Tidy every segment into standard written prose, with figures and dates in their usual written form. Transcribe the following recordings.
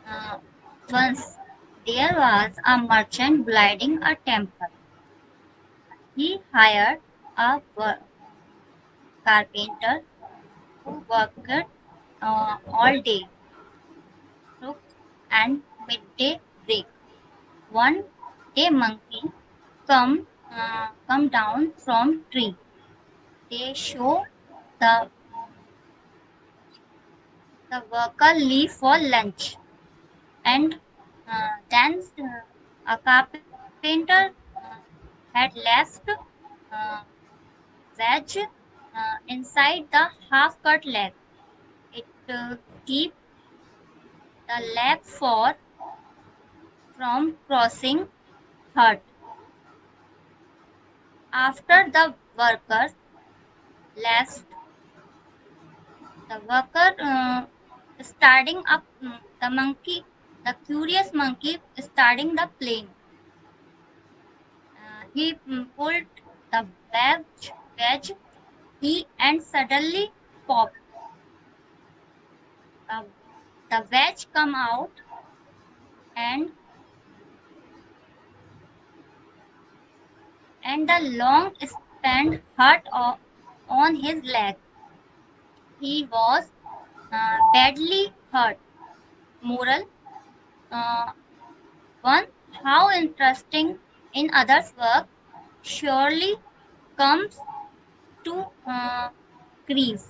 Uh, Once there was a merchant building a temple. He hired a carpenter who worked all day, took and midday break. One day monkey come down from tree. They show the the worker leave for lunch, and then a carpenter had left uh, veg inside the half cut leg. It keep the leg for from crossing hurt. After the worker left, the worker starting up the monkey, the curious monkey starting the plane. He pulled the wedge he and suddenly pop. The, the wedge come out and the long span hurt on his leg. He was badly hurt. Moral uh, one, how interesting in others' work surely comes to grief.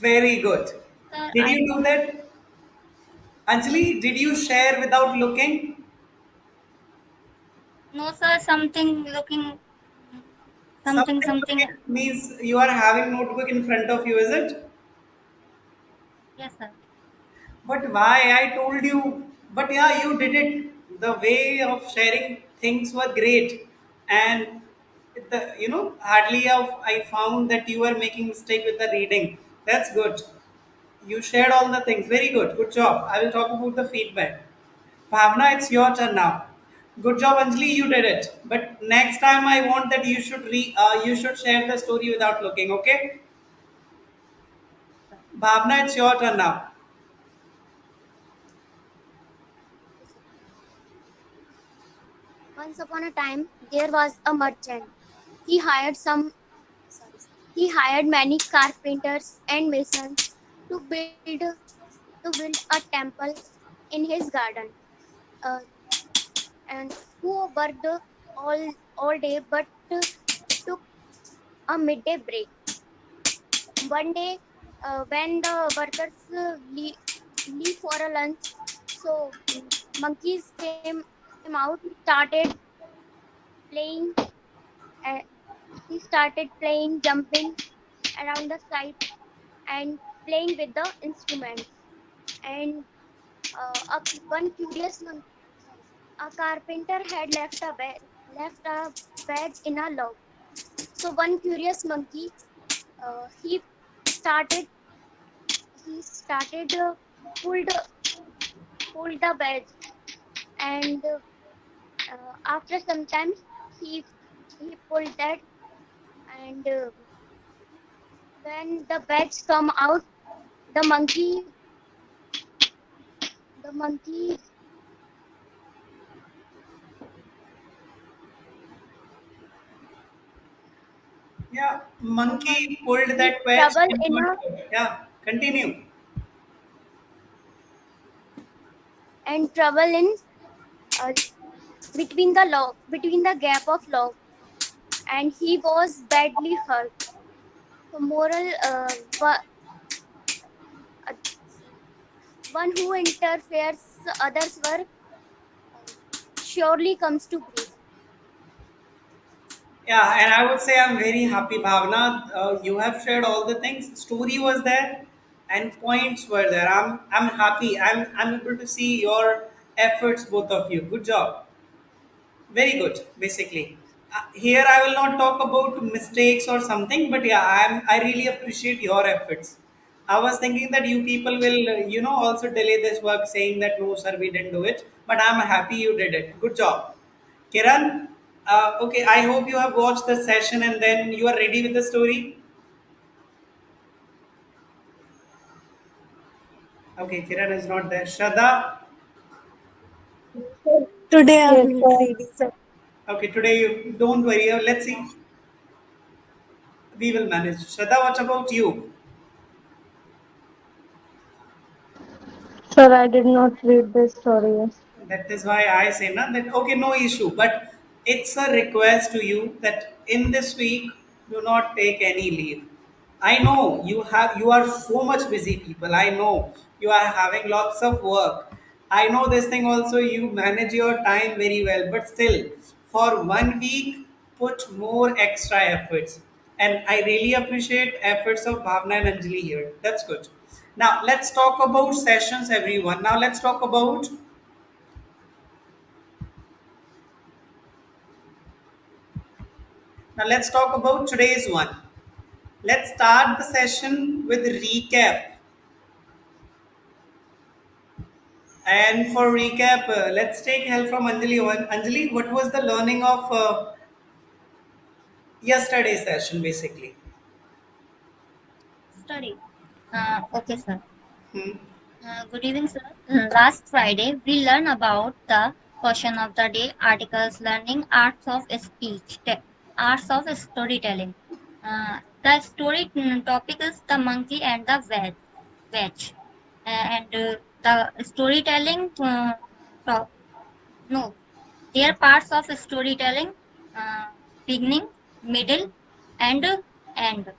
Very good. Sir, Did I you do want that? Anjali, did you share without looking? no, sir. Something looking Something something. looking means you are having notebook in front of you, is it? Yes, sir. But why? I told you. But yeah, you did it. The way of sharing things were great, and hardly I found that you were making mistake with the reading. That's good. You shared all the things. Very good. Good job. I will talk about the feedback. Bhavna, it's your turn now. Good job, Anjali. You did it. But next time, I want that you should share the story without looking. Okay, Sir. Bhavna, it's your turn now. Once upon a time, there was a merchant. He hired some. Sorry. He hired many carpenters and masons to build a temple in his garden. Uh, and who worked all day but took a midday break. One day, when the workers leave for a lunch, so monkeys came out, started playing. Uh, he started playing, jumping around the site, and playing with the instruments. And one curious monkey, a carpenter had left a bed in a log. So one curious monkey, he started he started pulled pulled the bed, and after some time he he pulled that, and when the beds come out, the monkey Yeah, the monkey pulled monkey that wedge trouble and in got a it. Yeah, continue. and trouble in uh, between the gap of log, and he was badly hurt. So moral, uh, one who interferes others' work surely comes to grief. Yeah, and I would say I'm very happy, Bhavna. You have shared all the things. Story was there, and points were there. I'm happy. I'm able to see your efforts, both of you. Good job. Very good. Basically, here I will not talk about mistakes or something, but yeah, I really appreciate your efforts. I was thinking that you people will also delay this work, saying that no, sir, we didn't do it. But I'm happy you did it. Good job. Kiran, okay, I hope you have watched the session and then you are ready with the story. Okay, Kiran is not there. Shraddha. Today Yes, I'm reading. Okay, today you don't worry. Let's see. We will manage. Shraddha, what about you? sir, I did not read this story. That is why I say na, that okay, no issue. But it's a request to you that in this week do not take any leave. I know you are so much busy people. I know you are having lots of work. I know this thing also you manage your time very well, but still for 1 week put more extra efforts. And I really appreciate efforts of Bhavna and Anjali here. That's good. Now let's talk about sessions, everyone. Now let's talk about Now let's talk about today's one. Let's start the session with recap. And for recap, let's take help from Anjali. Anjali, what was the learning of yesterday's session basically? Study. Okay, sir. Hmm. Good evening, sir. Last Friday, we learned about the question of the day, articles, learning arts of speech, arts of storytelling. The story topic is the monkey and the veg. And the storytelling, to- no, they are parts of storytelling, uh, beginning, middle, and end.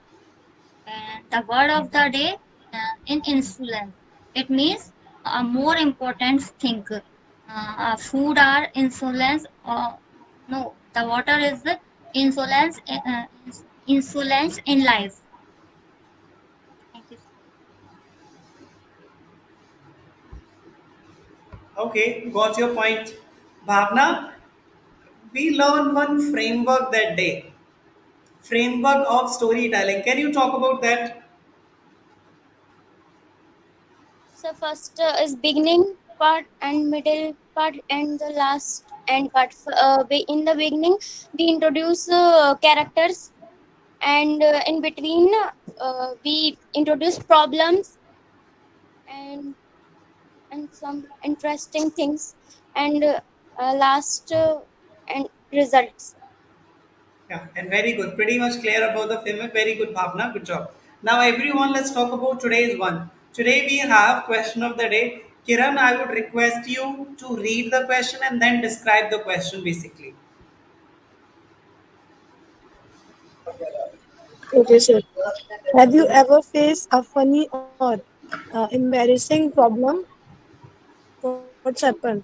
And the word of the day in influence. It means a more important thing. Food are insolence or no, the water is the insolence, insolence in life. Thank you. Okay, got your point. Bhavna, we learned one framework that day. Framework of storytelling. Can you talk about that? So first is beginning part and middle part and the last end part. In the beginning, we introduce characters, and in between, we introduce problems and some interesting things, and last and results. Yeah, and very good. Pretty much clear about the framework. Very good, Bhavna. Good job. Now, everyone, let's talk about today's one. Today we have question of the day. Kiran, I would request you to read the question and then describe the question basically. Okay, sir. Have you ever faced a funny or embarrassing problem? What's happened?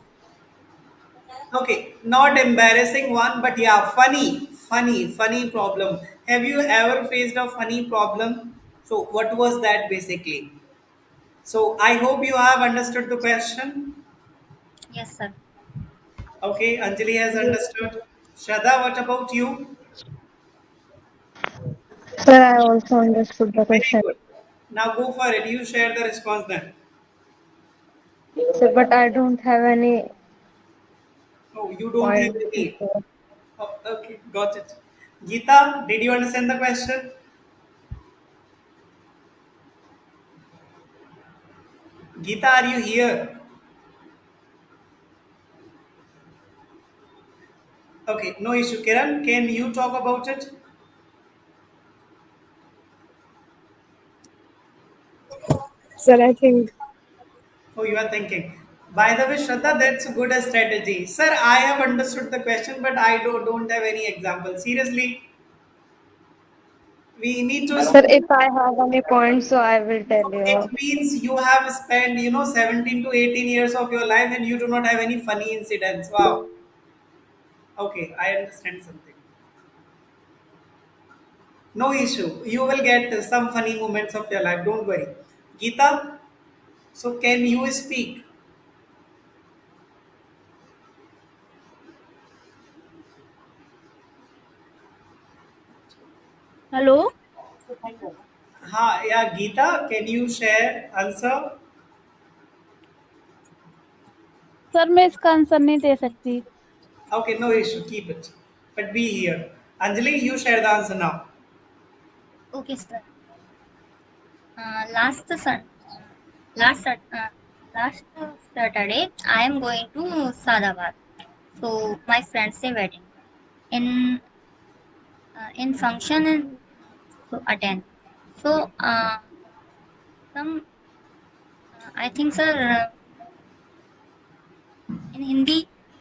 Okay, not embarrassing one, but yeah, funny problem. Have you ever faced a funny problem? So, what was that basically? So, I hope you have understood the question. Yes, sir. Okay, Anjali has Yes. understood. Shraddha, what about you? Sir, I also understood the Very question. good. Now go for it. You share the response then. Sir, but I don't have any Oh, you don't have point. any. Oh, okay, got it. Geeta, did you understand the question? Geeta, are you here? Okay, no issue. Kiran, can you talk about it? Sir, I think Oh, you are thinking. By the way, Shraddha, that's a good strategy. Sir, I have understood the question, but I don't have any example. Seriously, we need to. Sir, if I have any points, so I will tell So it you. means you have spent, 17 to 18 years of your life and you do not have any funny incidents. Wow. Okay, I understand something. No issue. You will get some funny moments of your life. Don't worry. Geeta, so can you speak? Hello Ha, yeah, Geeta, can you share answer? Sir मैं इसका answer नहीं दे सकती Okay, no issue. Keep it. But be here. Anjali, you share the answer now. Okay, sir. Last Sun. last Sat- uh, last Saturday I am going to Sadabad. So my friends say wedding in function and to attend. So some I think sir in Hindi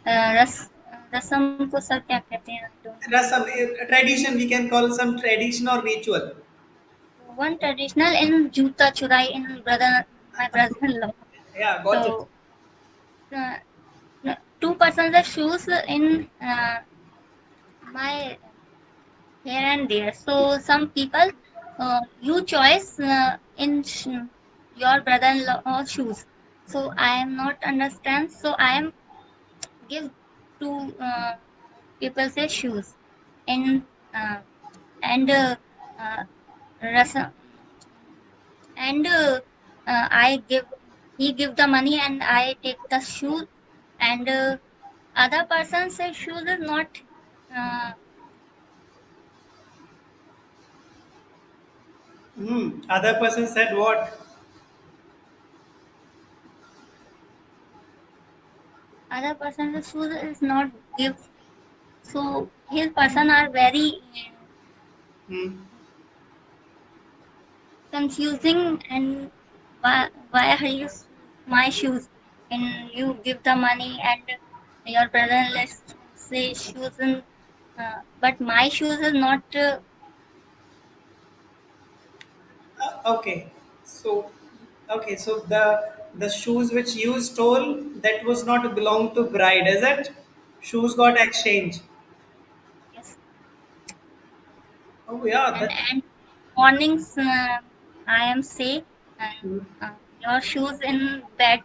रसम को sir क्या कहते हैं? I don't know. Rasam, tradition, we can call some tradition or ritual. One traditional in Juta Churai in brother my brother-in-law. Yeah, got it. So uh, two persons of shoes in my here and there. So some people you choice in your brother-in-law shoes. So I am not understand. So I am give to people say shoes in uh, and uh, rasa, and I give he give the money and I take the shoe and other person say shoes is not uh, Other person said what? other person say shoes is not give. So his person are very Hmm. confusing and why are you my shoes and you give the money and your brother let's say shoes and but my shoes is not Okay, so so the shoes which you stole, that was not belong to bride, is it? Shoes got exchanged. yes. Oh yeah, and that. and mornings I am say your shoes in bed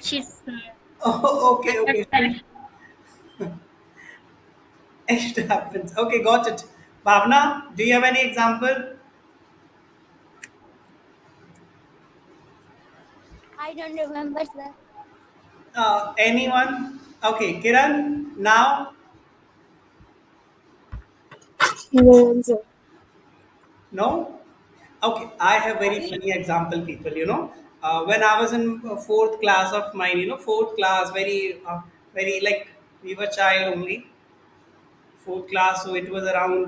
sheets Oh, okay, under okay. the bed. It happens. Okay, got it. Bhavna, do you have any example? I don't remember, sir. Anyone? Okay, Kiran, now? No answer. No? Okay, I have very funny example, people. When I was in fourth class of mine, fourth class, very like we were child only, fourth class, so it was around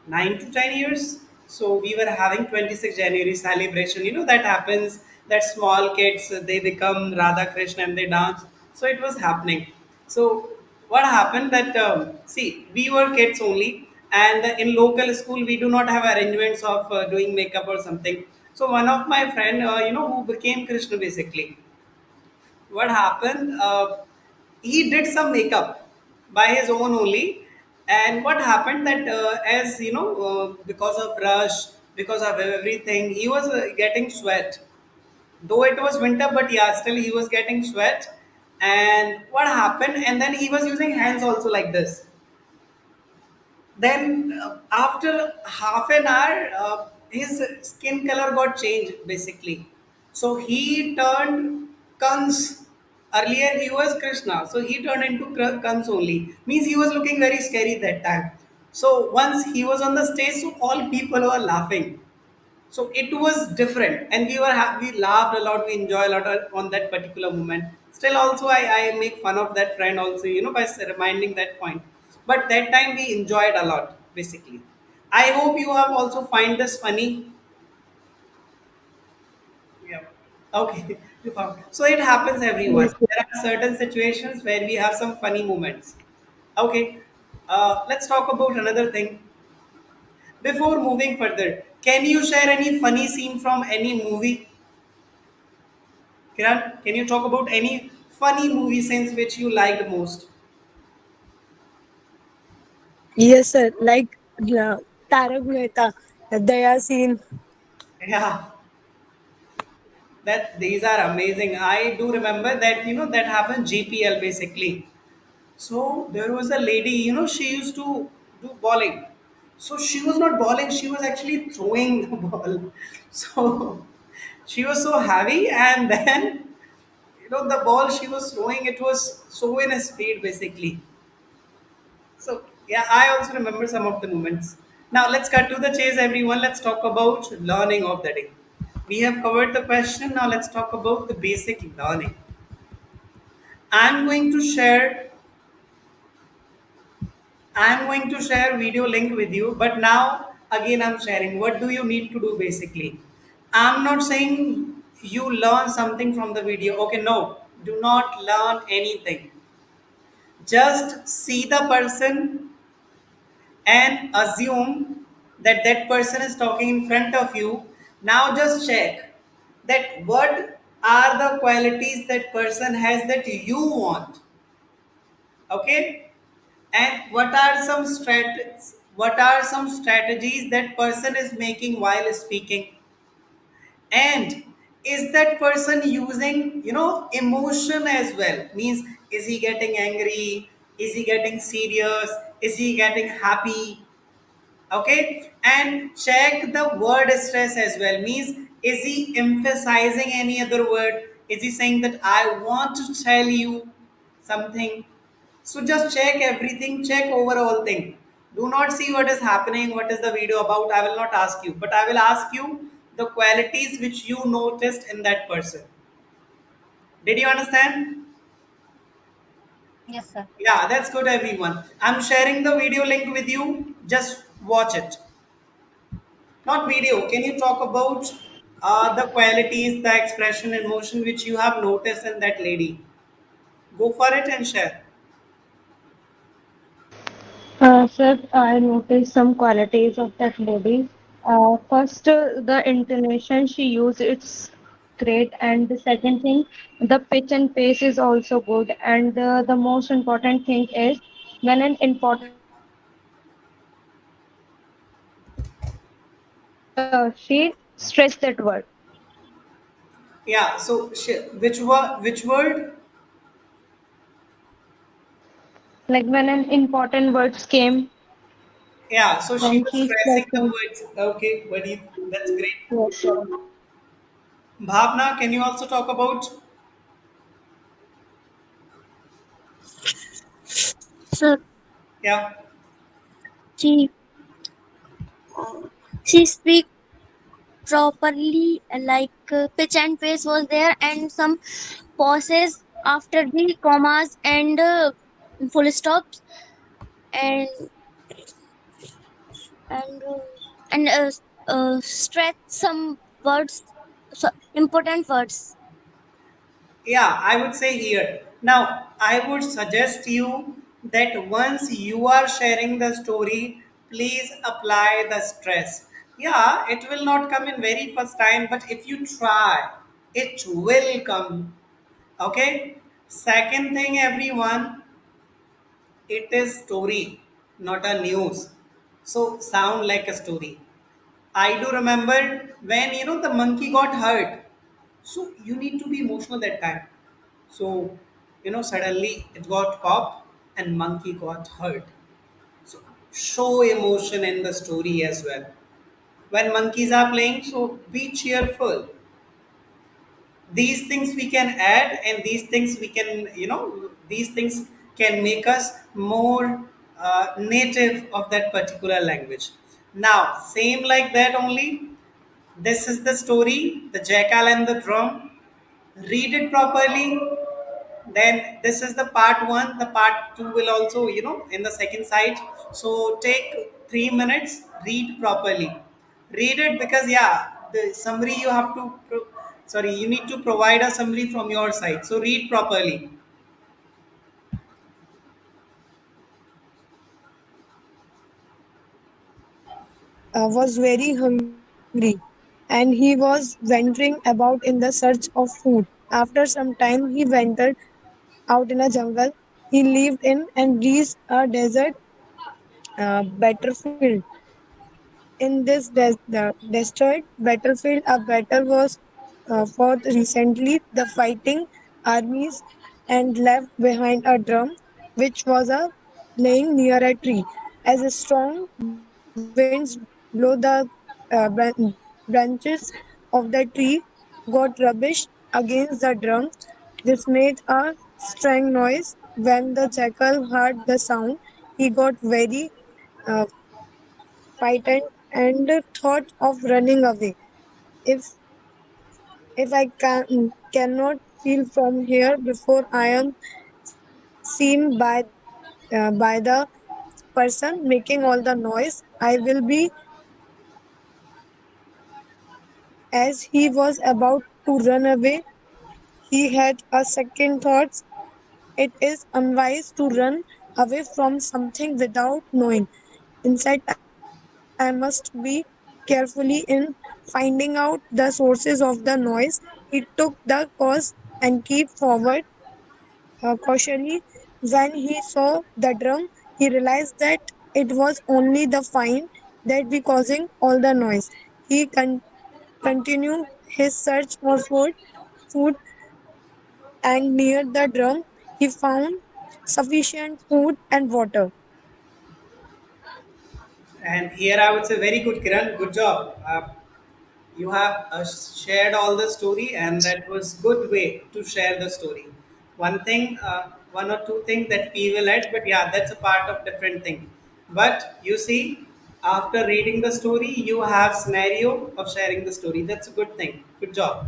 9 to 10 years. So we were having 26 January celebration. That happens. That small kids they become Radha Krishna and they dance. So it was happening. So what happened that see we were kids only, and in local school we do not have arrangements of doing makeup or something. So one of my friend, who became Krishna basically, what happened he did some makeup by his own only, and what happened that as because of rush, because of everything, he was getting sweat, though it was winter, but yeah, still he was getting sweat. And what happened, and then he was using hands also like this. Then after half an hour his skin color got changed basically, so he turned kans. Earlier he was Krishna, so he turned into kans only, means he was looking very scary that time. So once he was on the stage, so all people were laughing. So it was different, and we laughed a lot, we enjoyed a lot on that particular moment. Still also I make fun of that friend also, by reminding that point. But that time we enjoyed a lot basically. I hope you have also find this funny. Yeah. Okay. You found. So it happens everyone. Yes, sir. There are certain situations where we have some funny moments. Okay. Let's talk about another thing. Before moving further, can you share any funny scene from any movie? Kiran, can you talk about any funny movie scenes which you liked most? Yes, sir. Like Tarak Mehta, the Daya scene. Yeah, that these are amazing. I do remember that that happened GPL basically. So there was a lady, she used to do bowling. So she was not bowling, she was actually throwing the ball. So she was so heavy, and then the ball she was throwing, it was so in a speed basically. So yeah, I also remember some of the moments. Now let's cut to the chase, everyone. Let's talk about learning of the day. We have covered the question. Now let's talk about the basic learning. I'm going to share I'm going to share video link with you, but now again I'm sharing. What do you need to do basically? I'm not saying you learn something from the video. Okay, no. Do not learn anything. Just see the person and assume that that person is talking in front of you. Now just check that what are the qualities that person has that you want. Okay, and what are some strategies that person is making while speaking, and is that person using emotion as well, means is he getting angry, is he getting serious, is he getting happy. Okay, and check the word stress as well, means is he emphasizing any other word, is he saying that I want to tell you something. So just check everything, check overall thing. Do not see what is happening, what is the video about. I will not ask you, but I will ask you the qualities which you noticed in that person. Did you understand? Yes, sir. Yeah, that's good, everyone. I'm sharing the video link with you. Just watch it. Not video. Can you talk about the qualities, the expression, emotion which you have noticed in that lady? Go for it and share. Sir, I noticed some qualities of that lady. First, the intonation she used, it's great. And the second thing, the pitch and pace is also good. And the most important thing is when an important word comes, she stressed that word. Yeah. So which word? Like when an important words came, Yeah. So she then was she stressing stressed the them. words. Okay. That's great. Yes, sir. Bhavna, can you also talk about? So Yeah. she she speak properly, like pitch and pace was there, and some pauses after the commas and full stops, and and uh, and stretch some words, so important words. Yeah, I would say here. Now, I would suggest you that once you are sharing the story, please apply the stress. Yeah, it will not come in very first time, but if you try, it will come. Okay? Second thing, everyone, it is story, not a news. So sound like a story. I do remember when the monkey got hurt. So you need to be emotional that time. So suddenly it got caught and monkey got hurt. So show emotion in the story as well. When monkeys are playing, so be cheerful. These things we can add, and these things we can these things can make us more native of that particular language. Now same like that only, this is the story, the jackal and the drum. Read it properly. Then this is the part one. The part two will also in the second side. So take 3 minutes, read properly. Read it, because yeah, the summary you have to sorry, you need to provide a summary from your side. So read properly. Was very hungry and he was wandering about in the search of food. After some time, he ventured out in a jungle he lived in and reached a desert battlefield. In this destroyed battlefield, a battle was fought recently. The fighting armies and left behind a drum, which was laying near a tree. As a strong winds blew the branches of the tree, got rubbish against the drum. This made a strange noise. When the jackal heard the sound, he got very uh, frightened and thought of running away. If If I cannot feel from here before I am seen by the person making all the noise, I will be as he was about to run away. He had a second thought. It is unwise to run away from something without knowing. Instead, I must be carefully in finding out the sources of the noise. He took the cause and keep forward cautiously. When he saw the drum, he realized that it was only the fine that be causing all the noise. He continued his search for food, and near the drum, he found sufficient food and water. And here I would say very good, Kiran. Good job. You have shared all the story, and that was good way to share the story. One thing, one or two things that we will add, but yeah, that's a part of different thing. But you see, after reading the story, you have scenario of sharing the story. That's a good thing. Good job.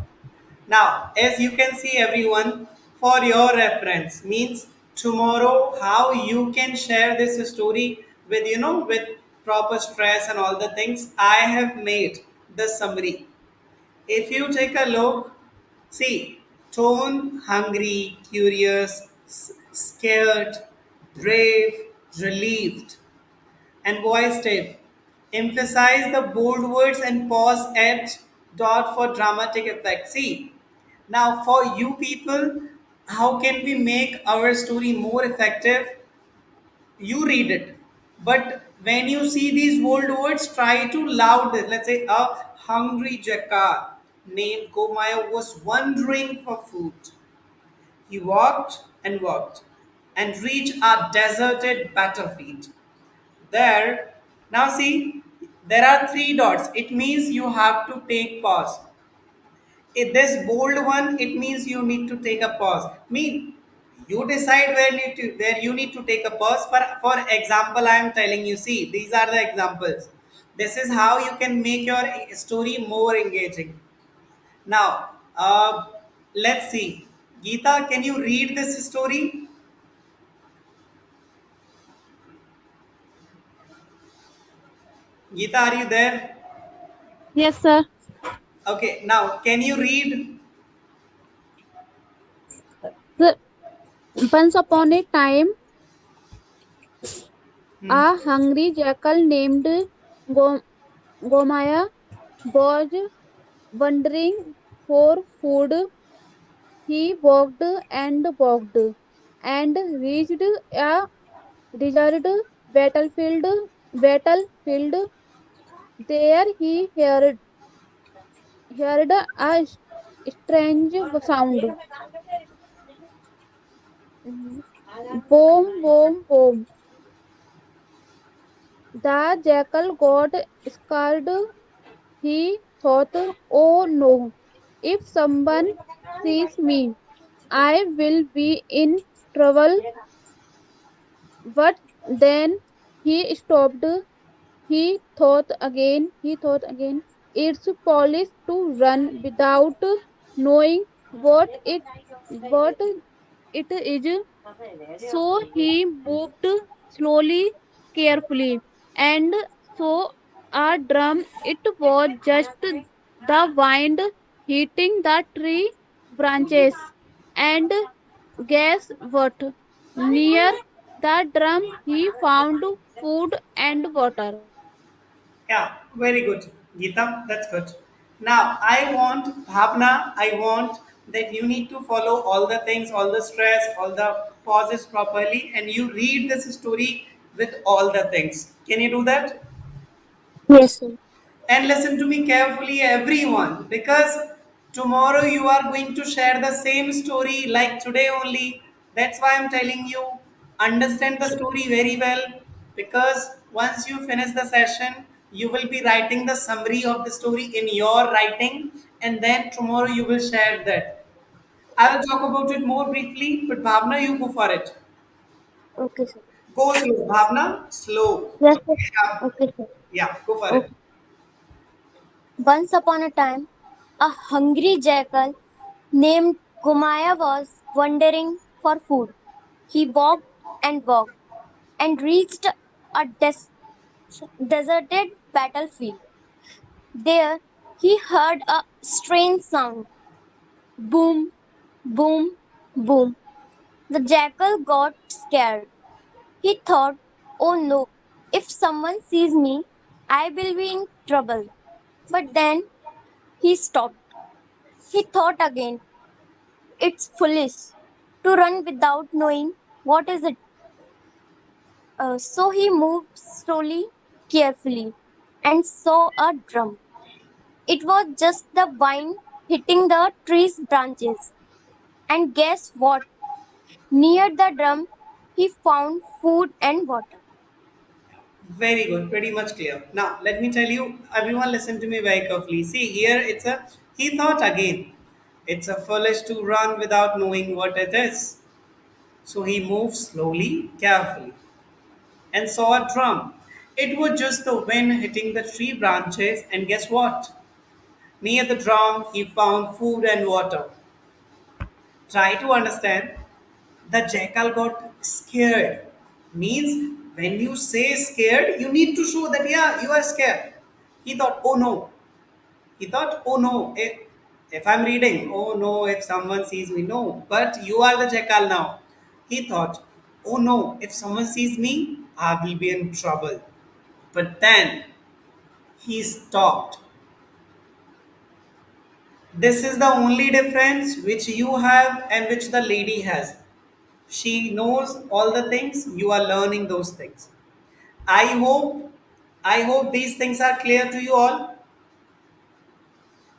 Now, as you can see, everyone, for your reference means tomorrow how you can share this story with with proper stress and all the things. I have made the summary. If you take a look, see tone, hungry, curious, scared, brave, relieved, and voice type. Emphasize the bold words and pause at dot for dramatic effect. See, now for you people, how can we make our story more effective? You read it, but when you see these bold words, try to loud it. Let's say a hungry jackal named Gomaya was wandering for food. He walked and walked and reached a deserted battlefield. There, now see, there are three dots. It means you have to take pause. If this bold one, it means you need to take a pause. Mean you decide where you need to take a pause. For example, I am telling you. See, these are the examples. This is how you can make your story more engaging. Now, let's see. Geeta, can you read this story? Geeta, are you there? Yes, sir. Okay. Now, can you read? Sir, once upon a time, Hmm. a hungry jackal named Go- Gomaya was wandering for food. He walked and walked and reached a deserted battlefield. Battlefield. There he heard a strange sound. Boom, boom, boom. The jackal got scared. He thought, oh no, if someone sees me, I will be in trouble. But then he stopped. He thought again, it's police to run without knowing what it is. So he moved slowly, carefully, and so a drum. It was just the wind hitting the tree branches. And guess what? Near the drum, he found food and water. Yeah, very good. Geeta, that's good. Now, I want, Bhavna, I want that you need to follow all the things, all the stress, all the pauses properly, and you read this story with all the things. Can you do that? Yes, sir. And listen to me carefully, everyone, because tomorrow you are going to share the same story like today only. That's why I'm telling you, understand the story very well, because once you finish the session, you will be writing the summary of the story in your writing, and then tomorrow you will share that. I will talk about it more briefly, but Bhavna, you go for it. Okay, sir. Go slow, Bhavna, slow. Yes, sir. Okay, Okay, sir. yeah, go for it. Okay. Once upon a time, A hungry jackal named Gumaya was wandering for food. He walked and walked and reached a deserted battlefield. There he heard a strange sound, boom, boom, boom. The jackal got scared. He thought, oh no, if someone sees me, I will be in trouble. But then he stopped. He thought again, it's foolish to run without knowing what is it. So he moved slowly, carefully, and saw a drum. It was just the wind hitting the tree's branches. And guess what? Near the drum, he found food and water. Very good, pretty much clear. Now, let me tell you, everyone listen to me very carefully. See, here it's a, he thought again. It's a foolish to run without knowing what it is. So he moved slowly, carefully, and saw a drum. It was just the wind hitting the tree branches, and guess what? Near the drum, he found food and water. Try to understand. The jackal got scared. Means when you say scared, you need to show that yeah, you are scared. He thought, oh no. He thought, oh no, if I'm reading, oh no, if someone sees me, no. But you are the jackal now. He thought, oh no, if someone sees me, I will be in trouble. But then he stopped. This is the only difference which you have and which the lady has. She knows all the things, you are learning those things. I hope these things are clear to you all.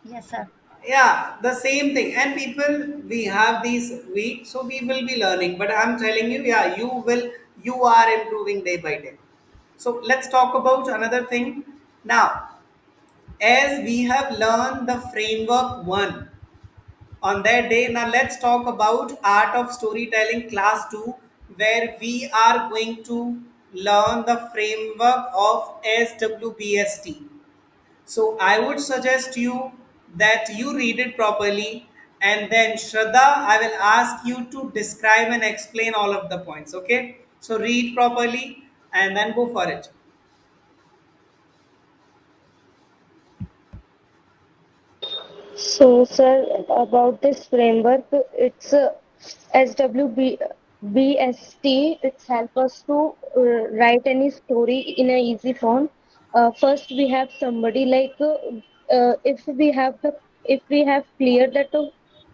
Yes, sir. Yeah, the same thing. And people, we have these week, so we will be learning. But I'm telling you, yeah, you are improving day by day. So let's talk about another thing now. As we have learned the framework one on that day, now let's talk about art of storytelling class 2, where we are going to learn the framework of SWBST. So I would suggest you that you read it properly, and then Shraddha, I will ask you to describe and explain all of the points. Okay? So read properly and then go for it. So, sir, about this framework, it's SWBST. It's help us to write any story in a easy form. First, we have somebody like if we have clear that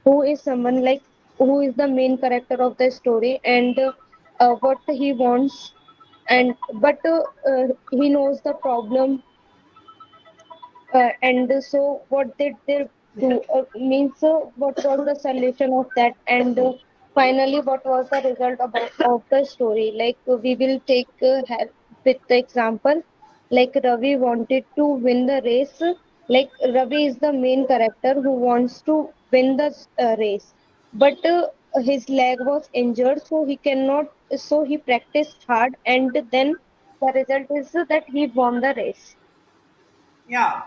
who is someone like who is the main character of the story and what he wants, and but he knows the problem and so what did they do? Means what was the solution of that? And finally, what was the result of the story? Like we will take help with the example. Like Ravi wanted to win the race. Like Ravi is the main character who wants to win the race, but his leg was injured, so he cannot. So he practiced hard, and then the result is that he won the race. Yeah,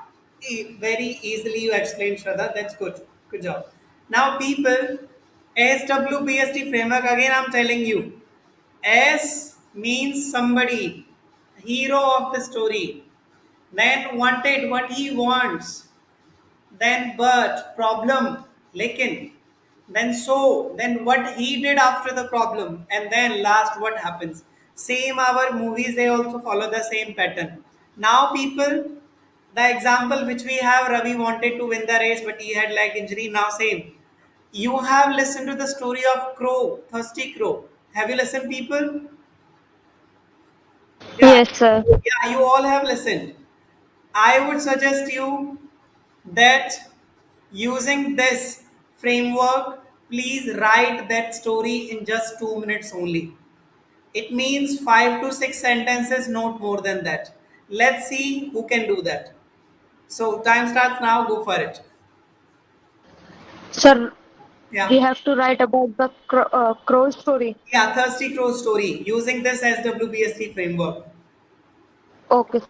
very easily you explained, Shraddha. That's good. Good job. Now, people, SWBST framework again. I'm telling you, S means somebody, hero of the story. Then wanted what he wants. Then but problem, lekin. Then so, then what he did after the problem, and then last what happens. Same our movies, they also follow the same pattern. Now, people, the example which we have, Ravi wanted to win the race, but he had leg injury. Now, same. You have listened to the story of Crow, Thirsty Crow. Have you listened, people? Yeah, Yes, sir. yeah, you all have listened. I would suggest you that using this framework, please write that story in just 2 minutes only. It means 5 to 6 sentences, not more than that. Let's see who can do that. So, time starts now, go for it. Sir, we Yeah. have to write about the crow story. Yeah, Thirsty Crow story using this SWBST framework. Okay.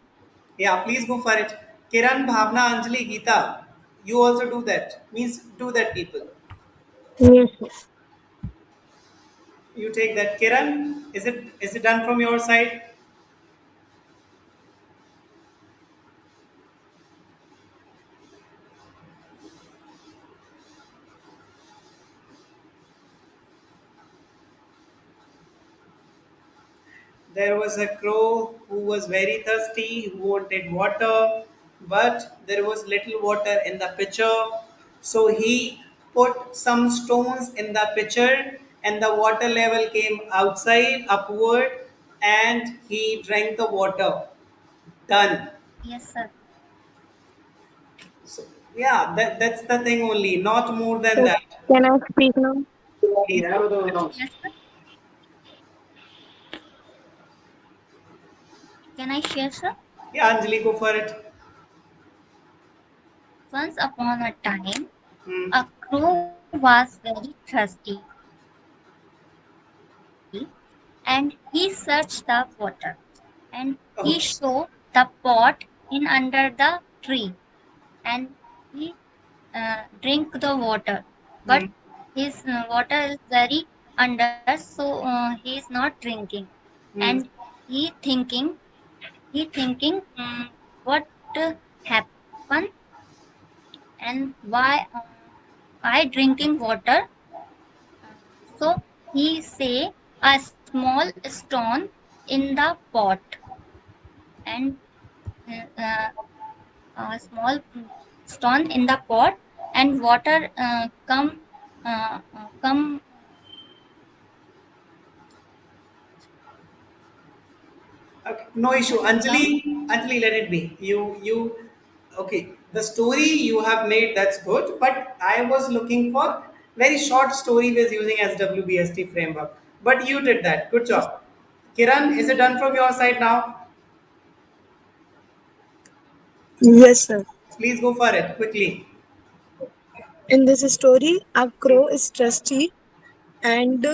Yeah, please go for it. Kiran, Bhavna, Anjali, Geeta, You also do that. Means do that, people. Yes, sir. You take that. Kiran, is it done from your side? There was a crow who was very thirsty, who wanted water, but there was little water in the pitcher. So he put some stones in the pitcher, and the water level came outside, upward, and he drank the water. Done. Yes, sir. So, yeah, that's the thing only, not more than So that. can I speak now? Please. Yes, sir. Can I share, sir? Yeah, Anjali, go for it. Once upon a time, Hmm. a crow was very thirsty and he searched the water and he saw the pot Okay. in under the tree and he drink the water, but Hmm. his water is very under, so he is not drinking. And Hmm. he thinking what happened and why drinking water. So he say a small stone in the pot and uh, a small stone in the pot and water come. Okay, no issue. Water come. Anjali, let it be. Okay. The story you have made, that's good, but I was looking for very short story with using SWBST framework. But you did that. Good job. Kiran, is it done from your side now? Yes, sir. Please go for it quickly. In this story, a crow is thirsty and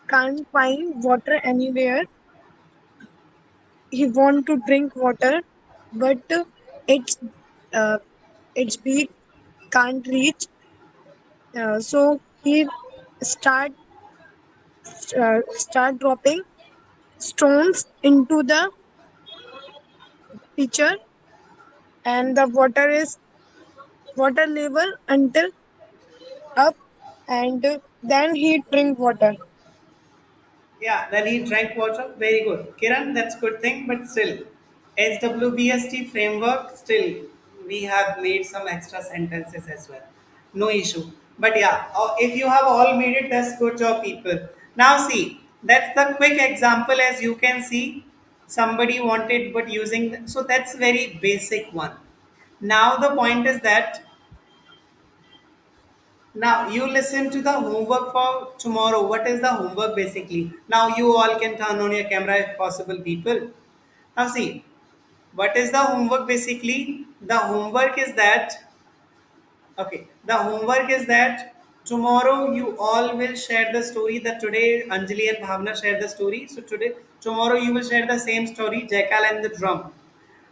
can't find water anywhere. He want to drink water, but its uh, its beak can't reach. So he start start dropping stones into the pitcher, and the water level until up, and then he drink water. Yeah, then he drank water. Very good. Kiran, that's good thing, but still, SWBST framework, still, we have made some extra sentences as well. No issue. But yeah, if you have all made it, that's good job, people. Now see, that's the quick example as you can see. Somebody wanted but using, so that's very basic one. Now the point is that now you listen to the homework for tomorrow. What is the homework basically? Now you all can turn on your camera if possible, people. Now see, what is the homework basically? The homework is that the homework is that tomorrow you all will share the story that today Anjali and Bhavna shared the story. So tomorrow you will share the same story, Jackal and the drum.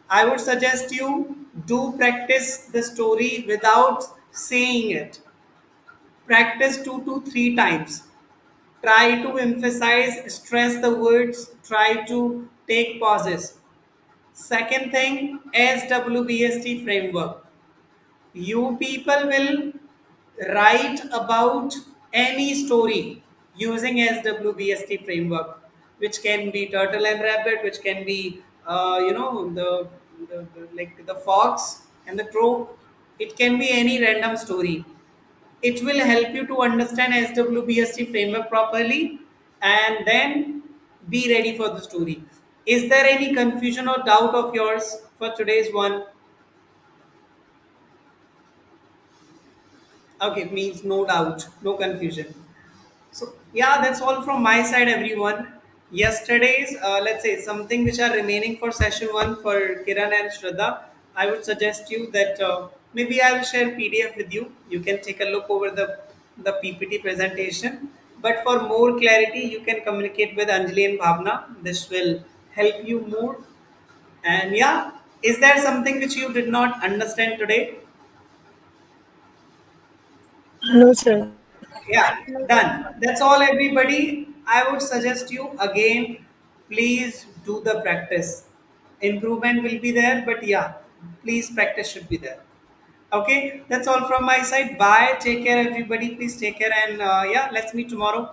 I would suggest you do practice the story without saying it. Practice 2 to 3 times. Try to emphasize, stress the words, try to take pauses. Second thing, SWBST framework. You people will write about any story using SWBST framework, which can be turtle and rabbit, which can be like the fox and the crow. It can be any random story. It will help you to understand SWBST framework properly and then be ready for the story. Is there any confusion or doubt of yours for today's one? Okay, means no doubt, no confusion. So yeah, that's all from my side, everyone. Yesterday's, let's say something which are remaining for session one for Kiran and Shraddha. I would suggest you that maybe I will share PDF with you. You can take a look over the PPT presentation. But for more clarity, you can communicate with Anjali and Bhavna. This will help you more. And yeah, Is there something which you did not understand today? No, sir. Yeah, done. That's all, everybody. I would suggest you again, please do the practice. Improvement will be there, but yeah, please practice should be there. Okay, that's all from my side. Bye. Take care, everybody. Please take care, and yeah, let's meet tomorrow.